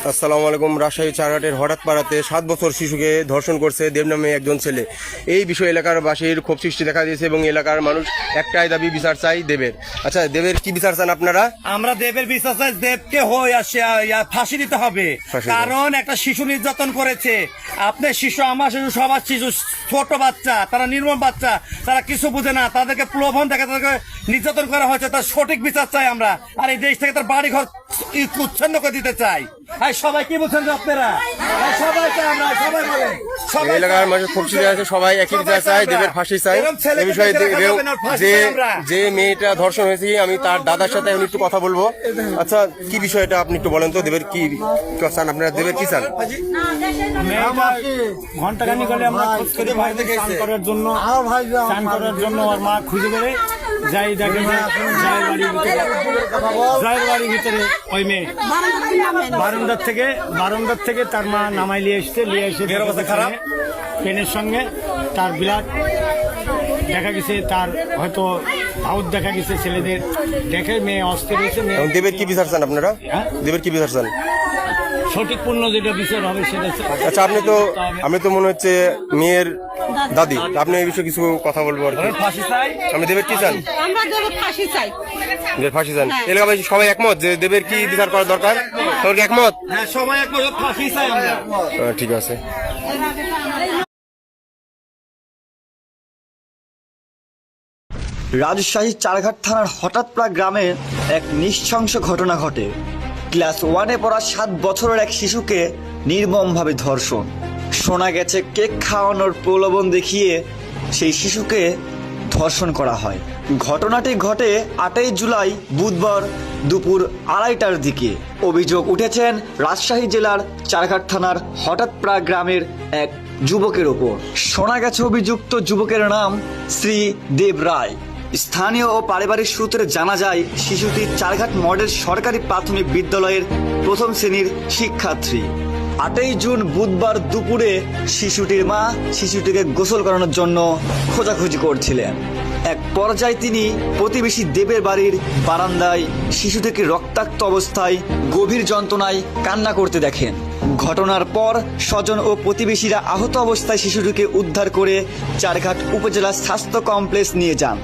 আসসালামু আলাইকুম। রাজশাহী চারঘাটের হঠাৎ পাড়াতে 7 বছর শিশুকে ধর্ষণ করছে দেব নামে একজন ছেলে। এই বিষয়ে এলাকার বাসীর ক্ষোভ সৃষ্টি দেখা দিয়েছে এবং এলাকার মানুষ একটাই দাবি, বিচার চাই দেবের। আচ্ছা, দেবের কি বিচার চান আপনারা? আমরা দেবের বিচার চাই, দেবকে ফাঁসি দিতে হবে। কারণ একটা শিশু নির্যাতন করেছে। আপনার শিশু, আমার শিশু, সবার শিশু, ছোট বাচ্চা, তারা নির্মম বাচ্চা, তারা কিছু বুঝে না, তাদেরকে প্রলোভন দেখে তাদেরকে নির্যাতন করা হয়েছে। তার সঠিক বিচার চাই আমরা। আর এই দেশ থেকে তার বাড়ি ঘর উচ্ছন্ন করে দিতে চাই। সবাই কি বলছেন আপনারা? এলাকার মানুষ খুব সিরিয়াস আছে, সবাই একই বিচার চাই, দেবের ফাঁসি চাই। এই বিষয়ে যে মেয়েটা ধর্ষণ হয়েছে, আমি তার দাদার সাথে এখন একটু কথা বলবো। আচ্ছা, কি বিষয়টা আপনি একটু বলেন তো, দেবের কি চান আপনারা? দেবের কি চান? ঘন্টাখানি করে আমরা স্নান করার জন্য ওর মা খুঁজে বেড়ে যাই, দেখে জয়ের বাড়ির ভিতরে ওই মেয়ে বারান্দার থেকে তার মা নামাই নিয়ে এসে খারাপ পেনের সঙ্গে তার বিলাট দেখা গেছে, তার হয়তো ভাউত দেখা গেছে ছেলেদের দেখে মেয়ে অস্থির হয়েছে। দেবের কি বিচার চান আপনারা? দেবের কি বিচার চান? সঠিক পূর্ণ যেটা বিচার হবে সেটা। আচ্ছা, আপনি তো মনে হচ্ছে মেয়ের দাদি, আপনি এই বিষয়ে কিছু কথা বলবো আর কি। ফাঁসি চাই। আপনি দেবের কি চান? আমরা দেবের ফাঁসি চাই। দেবের ফাঁসি চান? এলাকাবাসী সবাই একমত যে দেবের কি বিচার করা দরকার? সবাই কি একমত? হ্যাঁ, সবাই একমত, ফাঁসি চাই আমরা। ঠিক আছে। রাজশাহী চারঘাট থানার হঠাৎপাড়া গ্রামে এক নৃশংস ঘটনা ঘটে। ক্লাস 1-এ পড়া 7 বছরের এক শিশুকে নির্মমভাবে ধর্ষণ। শোনা গেছে কেক খাওয়ানোর প্রলোভন দেখিয়ে সেই শিশুকে ধর্ষণ করা হয়। ঘটনাটি ঘটে 8ই জুলাই বুধবার দুপুর 2:30টার দিকে। অভিযোগ উঠেছেন রাজশাহী জেলার চারঘাট থানার হঠাৎপাড়া গ্রামের এক যুবকের ওপর। শোনা গেছে অভিযুক্ত যুবকের নাম শ্রী দেব রায়। স্থানীয় ও পারিবারিক সূত্রে জানা যায়, শিশুটি চারঘাট মডেল সরকারি প্রাথমিক বিদ্যালয়ের 1ম শ্রেণীর শিক্ষার্থী। 8ই জুন বুধবার দুপুরে শিশুটির মা শিশুটিকে গোসল করানোর জন্য খোঁজাখুঁজি করছিলেন। এক পর্যায়ে তিনি প্রতিবেশী দেবের বাড়ির বারান্দায় শিশুটিকে রক্তাক্ত অবস্থায় গভীর যন্ত্রণায় কান্না করতে দেখেন। ঘটনার পর স্বজন ও প্রতিবেশীরা আহত অবস্থায় শিশুটিকে উদ্ধার করে চারঘাট উপজেলা স্বাস্থ্য কমপ্লেক্স নিয়ে যান।